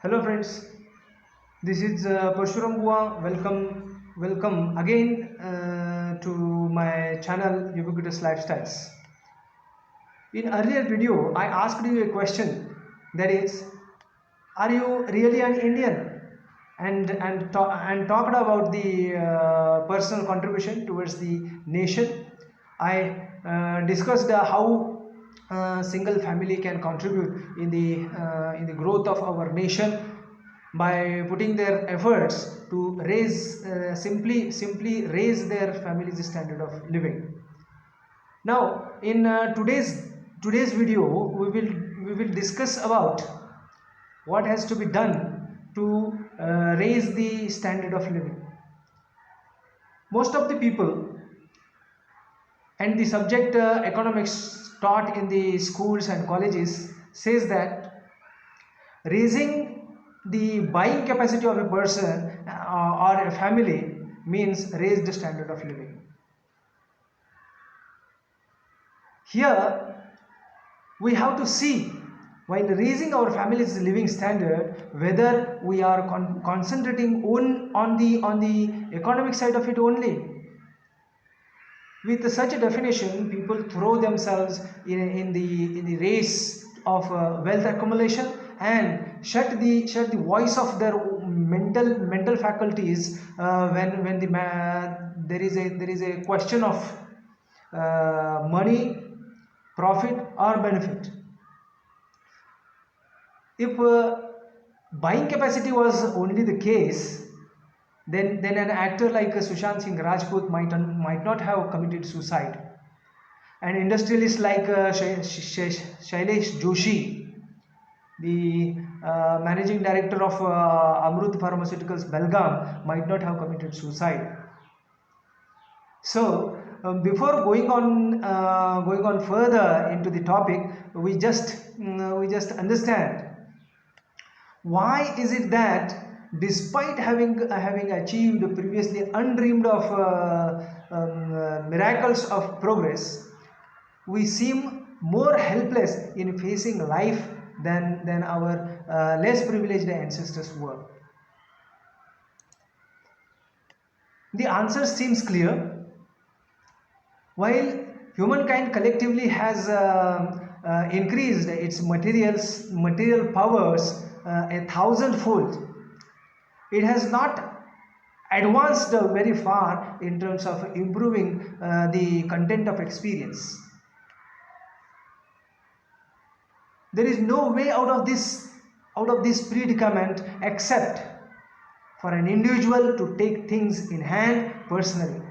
Hello friends, this is Parshuram Bua. Welcome again to my channel Ubiquitous Lifestyles. In earlier video, I asked you a question, that is, are you really an Indian? And talked about the personal contribution towards the nation. I discussed how single family can contribute in the growth of our nation by putting their efforts to raise simply raise their family's standard of living. Now, in today's video, we will discuss about what has to be done to raise the standard of living. Most of the people and the subject economics taught in the schools and colleges says that raising the buying capacity of a person or a family means raise the standard of living. Here we have to see, while raising our family's living standard, whether we are concentrating on the economic side of it only. With such a definition, people throw themselves in the race of wealth accumulation and shut the voice of their mental faculties when there is a question of money, profit or benefit. If buying capacity was only the case, then an actor like Sushant Singh Rajput might not have committed suicide. An industrialist like Shailesh Joshi, the managing director of Amrut Pharmaceuticals Belgaum, might not have committed suicide. So before going on further into the topic, we just understand why is it that despite having achieved previously undreamed of miracles of progress, we seem more helpless in facing life than our less privileged ancestors were. The answer seems clear. While humankind collectively has increased its material powers a thousandfold, it has not advanced very far in terms of improving the content of experience. There is no way out of this predicament except for an individual to take things in hand personally.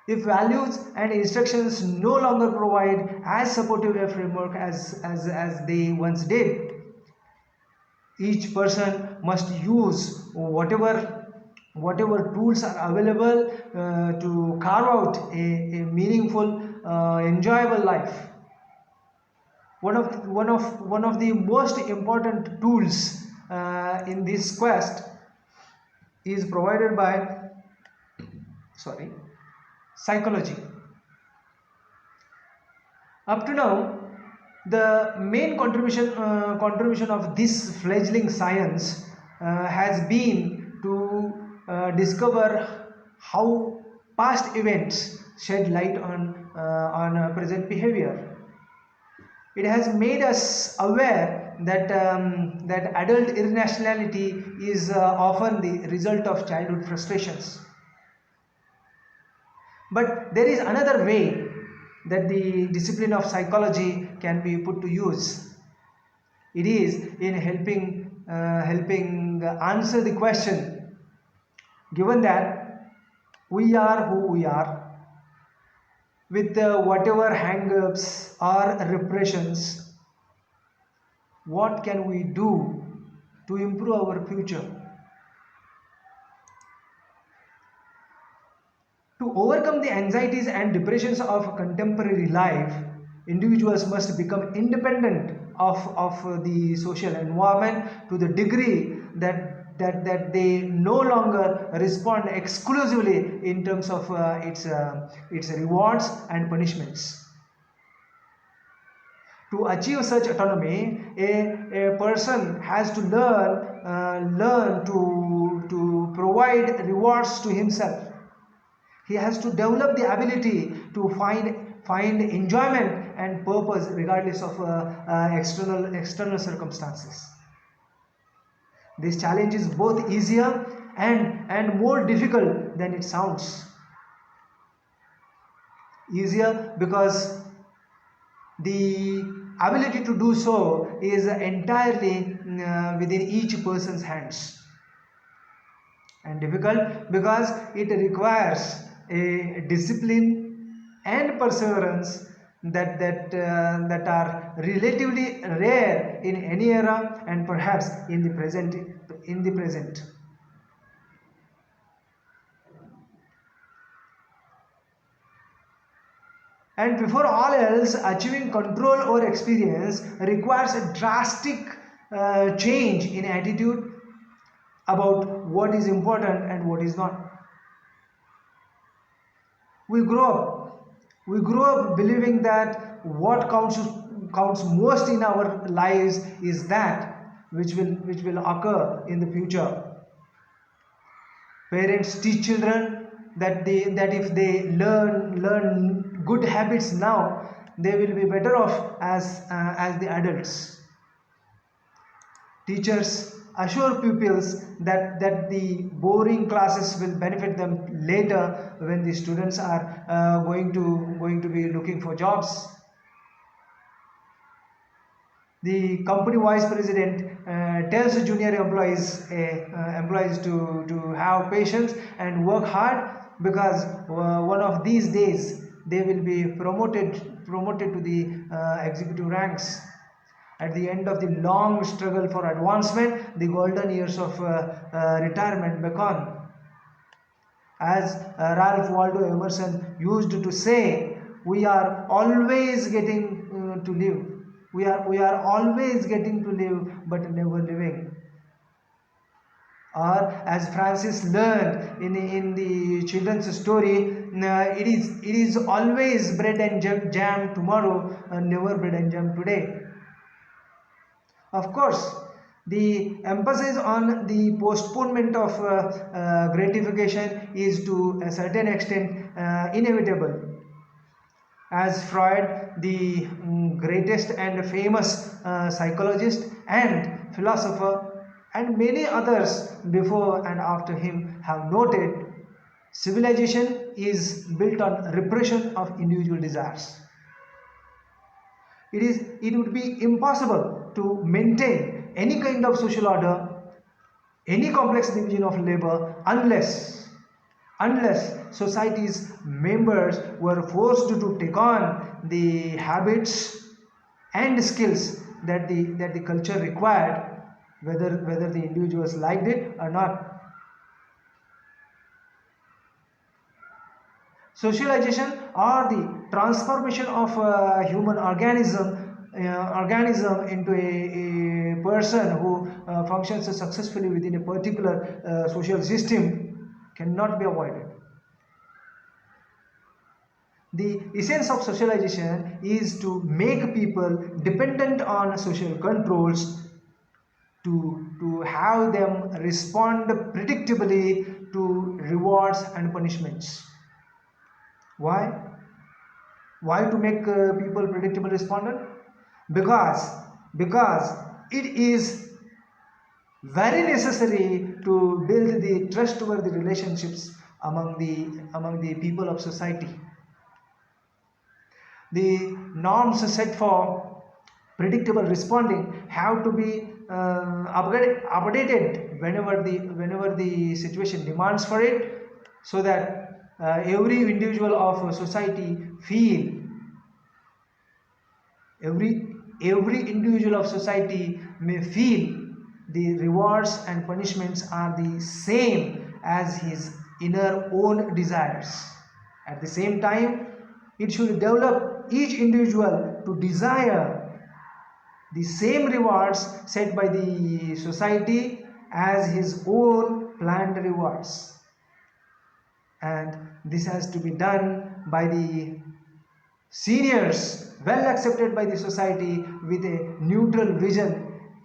If values and instructions no longer provide as supportive a framework as they once did, each person must use whatever tools are available to carve out a meaningful, enjoyable life. One of the most important tools in this quest is provided by psychology. Up to now, the main contribution of this fledgling science has been to discover how past events shed light on present behavior. It has made us aware that adult irrationality is often the result of childhood frustrations. But there is another way that the discipline of psychology can be put to use. It is in helping answer the question, given that we are who we are, with whatever hang-ups or repressions, what can we do to improve our future? To overcome the anxieties and depressions of contemporary life, individuals must become independent of the social environment to the degree that they no longer respond exclusively in terms of its rewards and punishments. To achieve such autonomy, a person has to learn to provide rewards to himself. He has to develop the ability to find enjoyment and purpose regardless of external circumstances. This challenge is both easier and more difficult than it sounds. Easier because the ability to do so is entirely within each person's hands, and difficult because it requires a discipline and perseverance that are relatively rare in any era and perhaps in the present. And before all else, achieving control over experience requires a drastic change in attitude about what is important and what is not. We grow up believing that what counts most in our lives is that which will occur in the future. Parents teach children that if they learn good habits now, they will be better off as the adults. Teachers assure pupils that the boring classes will benefit them later when the students are going to be looking for jobs. The company vice president tells junior employees to have patience and work hard, because one of these days they will be promoted to the executive ranks. At the end of the long struggle for advancement, the golden years of retirement beckon. As Ralph Waldo Emerson used to say, we are always getting to live. We are always getting to live, but never living. Or as Francis learned in the children's story, it is always bread and jam tomorrow, never bread and jam today. Of course, the emphasis on the postponement of gratification is to a certain extent inevitable. As Freud, the greatest and famous psychologist and philosopher, and many others before and after him have noted, civilization is built on repression of individual desires. It would be impossible to maintain any kind of social order, any complex division of labor, unless society's members were forced to take on the habits and skills that the culture required, whether the individuals liked it or not. Socialization, or the transformation of a human organism into a person who functions successfully within a particular social system, cannot be avoided. The essence of socialization is to make people dependent on social controls, to have them respond predictably to rewards and punishments. Why? Why to make people predictable respondent? Because it is very necessary to build the trustworthy relationships among the people of society. The norms set for predictable responding have to be updated whenever the situation demands for it, so that every individual of society every individual of society may feel the rewards and punishments are the same as his inner own desires. At the same time, it should develop each individual to desire the same rewards set by the society as his own planned rewards. And this has to be done by the seniors well accepted by the society with a neutral vision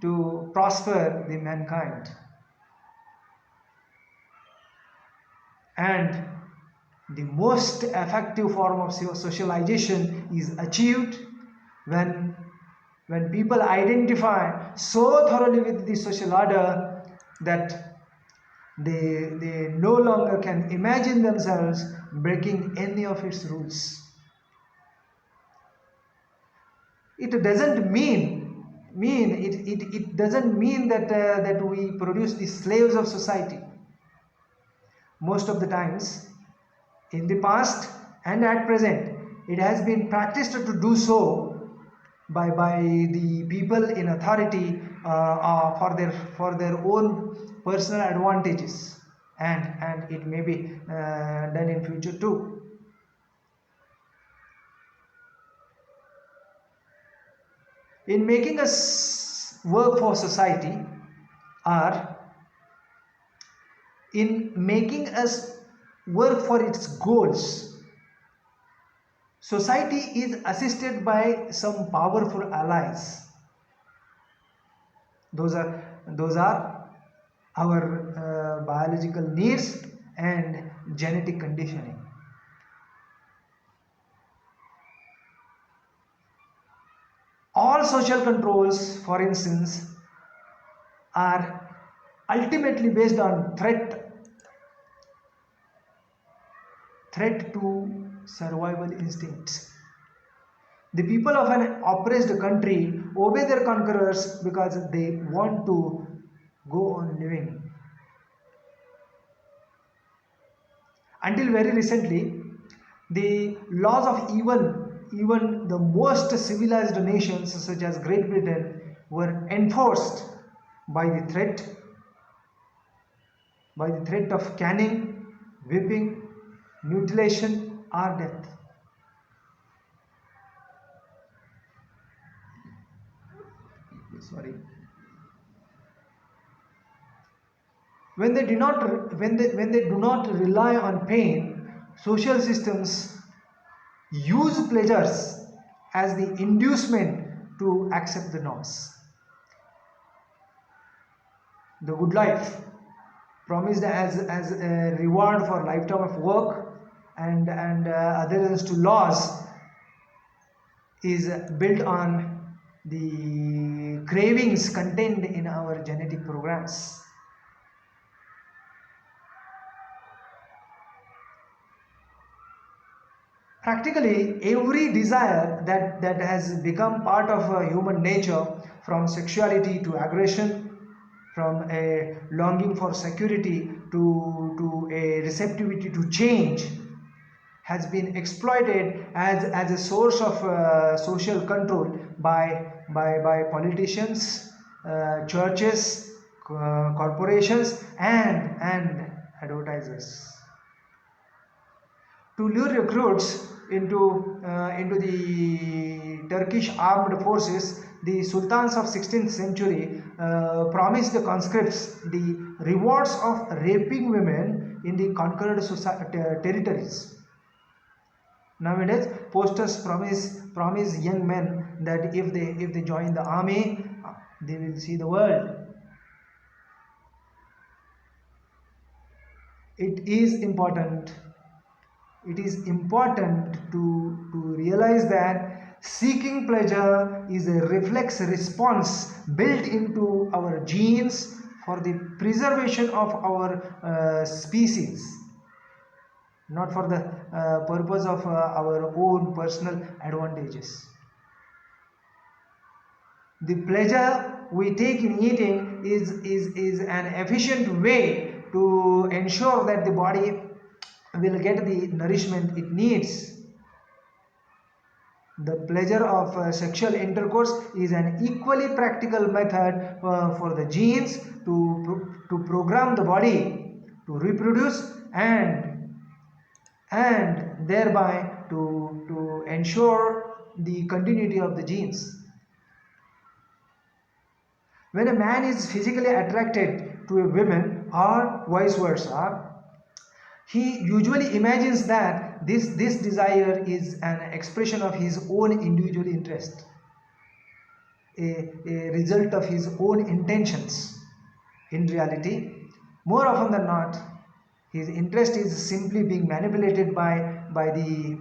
to prosper the mankind. And the most effective form of socialization is achieved when people identify so thoroughly with the social order that they no longer can imagine themselves breaking any of its rules. It doesn't it doesn't mean that we produce the slaves of society. Most of the times, in the past and at present, it has been practiced to do so by the people in authority for their own personal advantages, and it may be done in future too. In making us work for society, or in making us work for its goals, society is assisted by some powerful allies. Those are our biological needs and genetic conditioning. All social controls, for instance, are ultimately based on threat to survival instincts. The people of an oppressed country obey their conquerors because they want to go on living. Until very recently, the laws of even the most civilized nations such as Great Britain were enforced by the threat of caning, whipping, mutilation, or death. Sorry. When they do not rely on pain, social systems use pleasures as the inducement to accept the norms. The good life, promised as a reward for lifetime of work and adherence to laws, is built on the cravings contained in our genetic programs. Practically every desire that has become part of human nature, from sexuality to aggression, from a longing for security to a receptivity to change, has been exploited as a source of social control by politicians, churches, corporations, and advertisers. To lure recruits into the Turkish armed forces, the sultans of 16th century promised the conscripts the rewards of raping women in the conquered territories. Nowadays, posters promise young men that if they join the army, they will see the world. It is important to realize that seeking pleasure is a reflex response built into our genes for the preservation of our species, not for the purpose of our own personal advantages. The pleasure we take in eating is an efficient way to ensure that the body will get the nourishment it needs. The pleasure of sexual intercourse is an equally practical method for the genes to program the body to reproduce and thereby to ensure the continuity of the genes. When a man is physically attracted to a woman or vice versa, he usually imagines that this desire is an expression of his own individual interest, a result of his own intentions. In reality, more often than not, his interest is simply being manipulated by the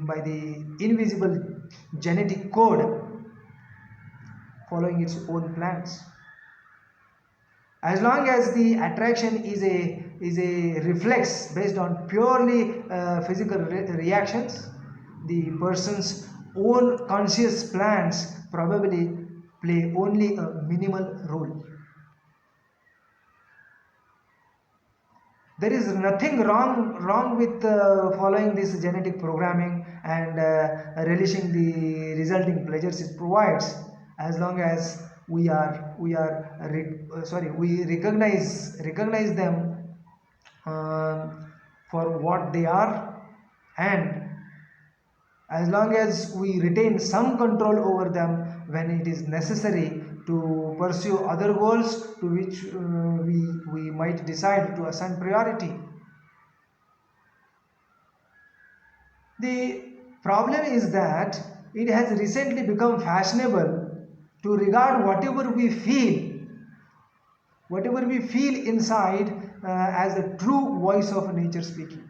invisible genetic code following its own plans. As long as the attraction is a reflex based on purely physical reactions, the person's own conscious plans probably play only a minimal role. There is nothing wrong with following this genetic programming and relishing the resulting pleasures it provides, as long as we recognize them for what they are, and as long as we retain some control over them when it is necessary to pursue other goals to which we might decide to assign priority. The problem is that it has recently become fashionable to regard whatever we feel inside as the true voice of nature speaking.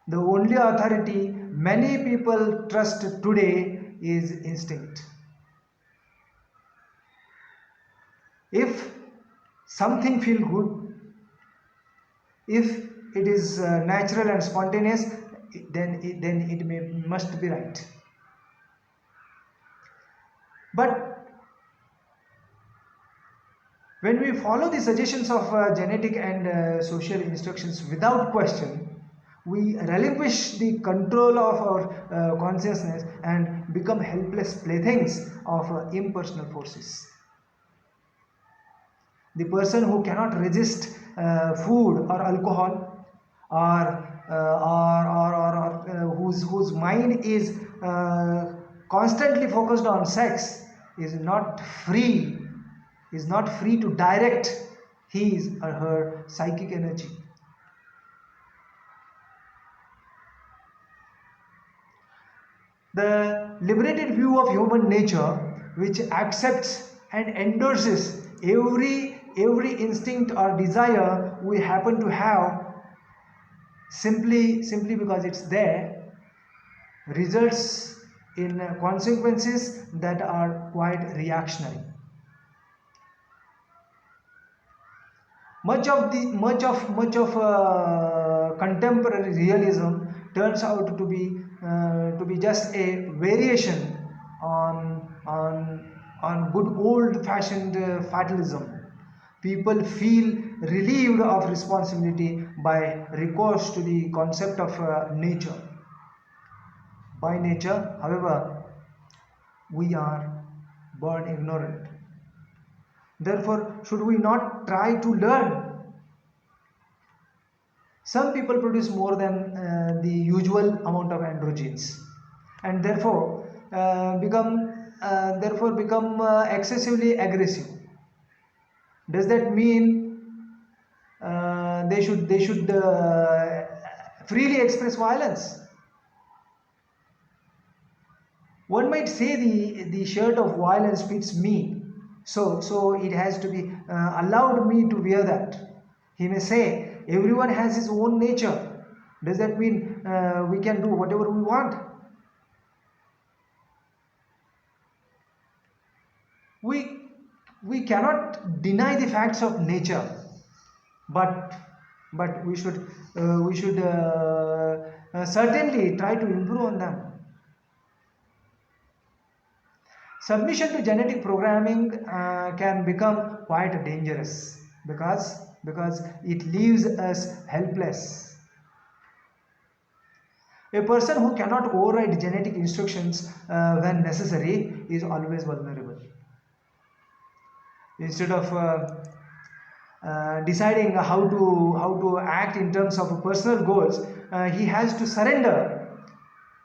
The only authority many people trust today is instinct. If something feels good, if it is natural and spontaneous, then it must be right. But when we follow the suggestions of genetic and social instructions without question, we relinquish the control of our consciousness and become helpless playthings of impersonal forces. The person who cannot resist food or alcohol, or whose mind is constantly focused on sex, is not free to direct his or her psychic energy. The liberated view of human nature, which accepts and endorses every instinct or desire we happen to have simply because it's there, results in consequences that are quite reactionary. Much of contemporary realism turns out to be just a variation on good old-fashioned fatalism. People feel relieved of responsibility by recourse to the concept of nature. By nature, however, we are born ignorant. Therefore, should we not try to learn? Some people produce more than the usual amount of androgens, and therefore become excessively aggressive. Does that mean they should freely express violence? One might say the shirt of violence fits me, so it has to be allowed me to wear that. He may say everyone has his own nature. Does that mean we can do whatever we want? We cannot deny the facts of nature, but we should certainly try to improve on them. Submission to genetic programming can become quite dangerous because it leaves us helpless. A person who cannot override genetic instructions when necessary is always vulnerable. Instead of deciding how to act in terms of personal goals, he has to surrender.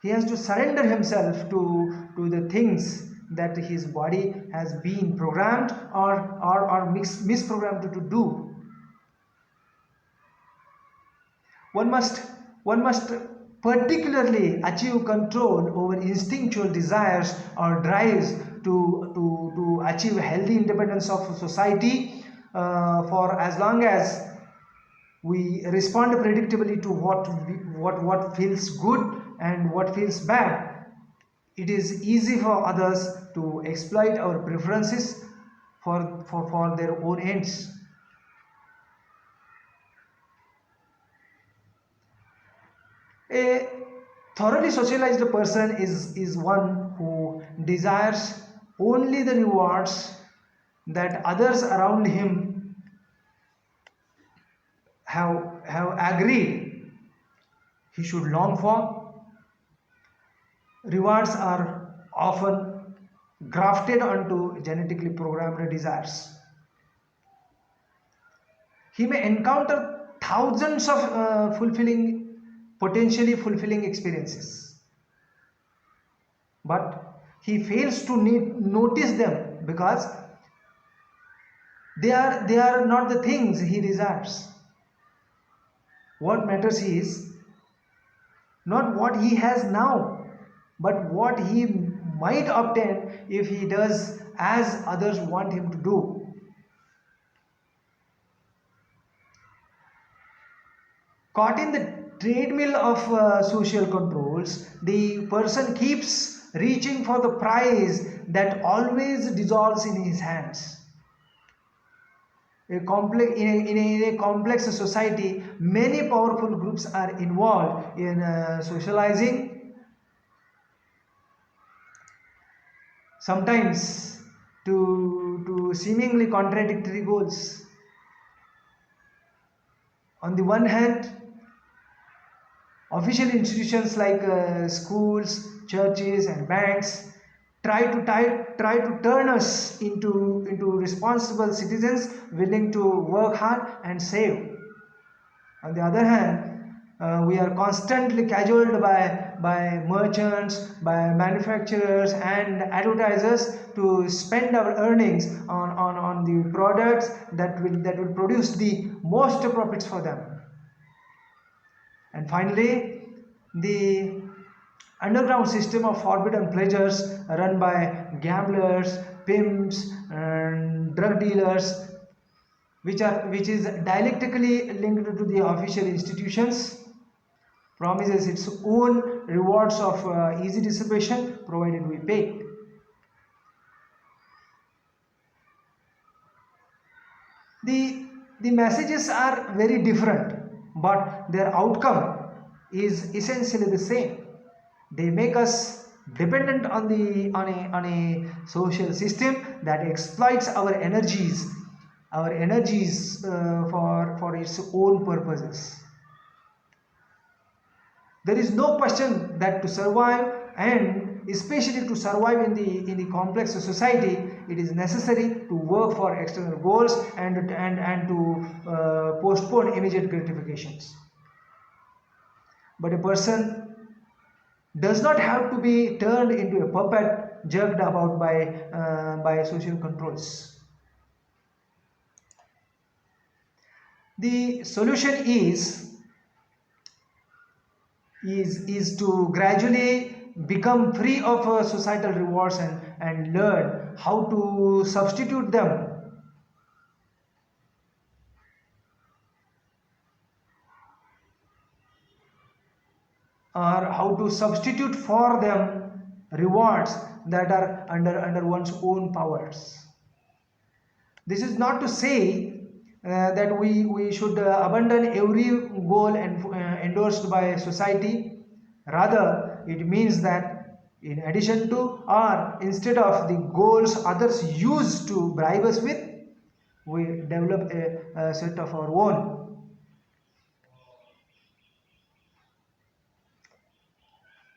He has to surrender himself to the things that his body has been programmed or misprogrammed to do. One must One must particularly achieve control over instinctual desires or drives to achieve healthy independence of society. For as long as we respond predictably to what feels good and what feels bad, it is easy for others to exploit our preferences for their own ends. A thoroughly socialized person is one who desires only the rewards that others around him have agreed he should long for. Rewards are often grafted onto genetically programmed desires. He may encounter thousands of potentially fulfilling experiences, but he fails to notice them because they are not the things he desires. What matters is not what he has now, but what he might obtain if he does as others want him to do. Caught in the treadmill of social controls, the person keeps reaching for the prize that always dissolves in his hands. In a complex society, many powerful groups are involved in socializing, sometimes to seemingly contradictory goals. On the one hand, official institutions like schools, churches, and banks try to turn us into responsible citizens willing to work hard and save. On the other hand, we are constantly cajoled by merchants, by manufacturers, and advertisers to spend our earnings on the products that will produce the most profits for them. And finally, the underground system of forbidden pleasures run by gamblers, pimps, and drug dealers, which is dialectically linked to the official institutions, promises its own rewards of easy dissipation provided we pay. The messages are very different, but their outcome is essentially the same. They make us dependent on a social system that exploits our energies for its own purposes. There is no question that to survive, and especially to survive in the complex society, it is necessary to work for external goals and to postpone immediate gratifications. But a person does not have to be turned into a puppet jerked about by social controls. The solution is to gradually become free of societal rewards and learn how to substitute them, or how to substitute for them rewards that are under one's own powers. This is not to say that we should abandon every goal endorsed by society. Rather, it means that in addition to or instead of the goals others use to bribe us with, we develop a set of our own.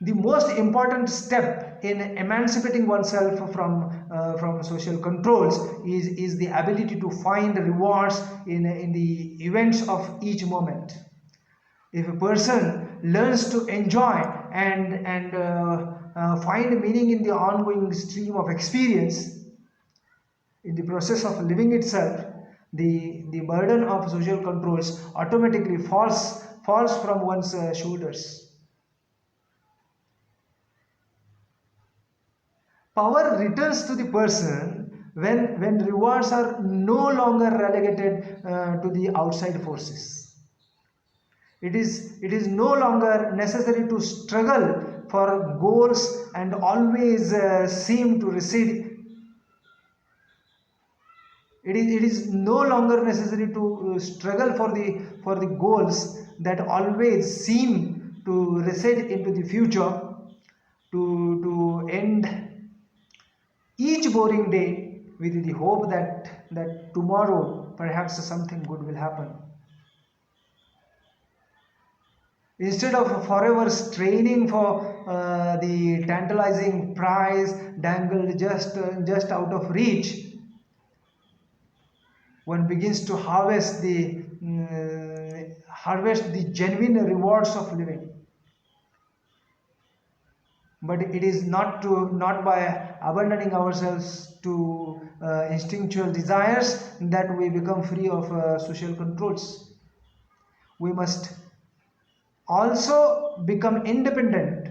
The most important step in emancipating oneself from social controls is the ability to find rewards in the events of each moment. If a person learns to enjoy and find meaning in the ongoing stream of experience, in the process of living itself, the burden of social controls automatically falls falls from one's shoulders. Power returns to the person when rewards are no longer relegated to the outside forces. It is no longer necessary to struggle for goals and always seem to recede. It is no longer necessary to struggle for the goals that always seem to recede into the future, to end each boring day with the hope that tomorrow perhaps something good will happen. Instead of forever straining for the tantalizing prize dangled just out of reach, one begins to harvest the genuine rewards of living. But it is not by abandoning ourselves to instinctual desires that we become free of social controls. We must also become independent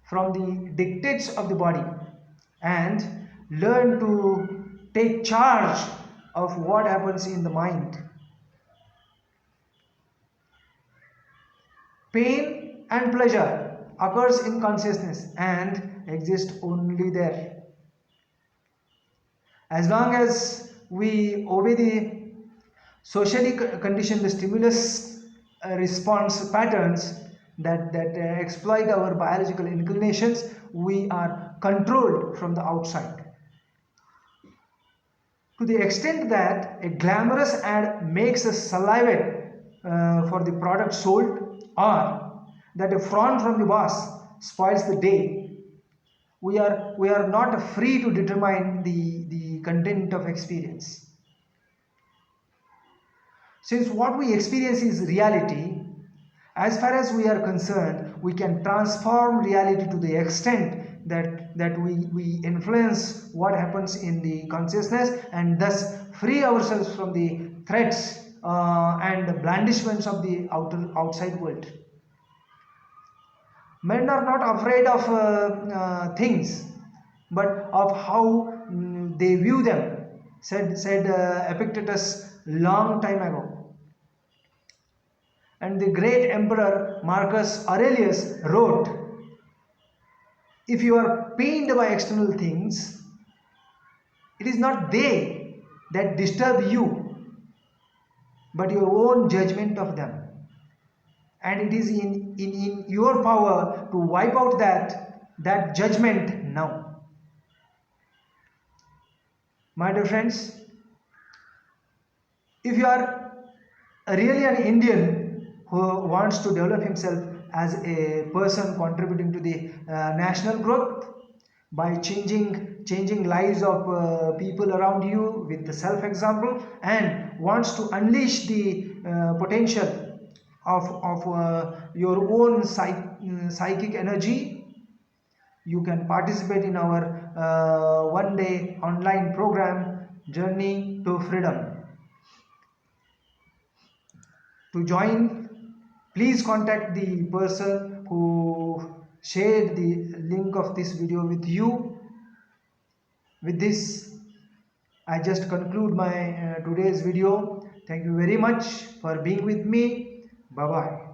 from the dictates of the body and learn to take charge of what happens in the mind. Pain and pleasure occurs in consciousness and exist only there. As long as we obey the socially conditioned stimulus response patterns that exploit our biological inclinations, we are controlled from the outside. To the extent that a glamorous ad makes us salivate for the product sold, or that a frown from the boss spoils the day, we are not free to determine the content of experience. Since what we experience is reality, as far as we are concerned, we can transform reality to the extent that we influence what happens in the consciousness and thus free ourselves from the threats and blandishments of the outside world. Men are not afraid of things, but of how they view them, said Epictetus long time ago. And the great emperor Marcus Aurelius wrote, if you are pained by external things, it is not they that disturb you, but your own judgment of them. And it is in your power to wipe out that judgment now. My dear friends, if you are really an Indian who wants to develop himself as a person contributing to the national growth by changing lives of people around you with the self-example, and wants to unleash the potential of your own psychic energy, you can participate in our one-day online program, Journey to Freedom. To join, please contact the person who shared the link of this video with you. With this, I just conclude my today's video. Thank you very much for being with me. Bye bye.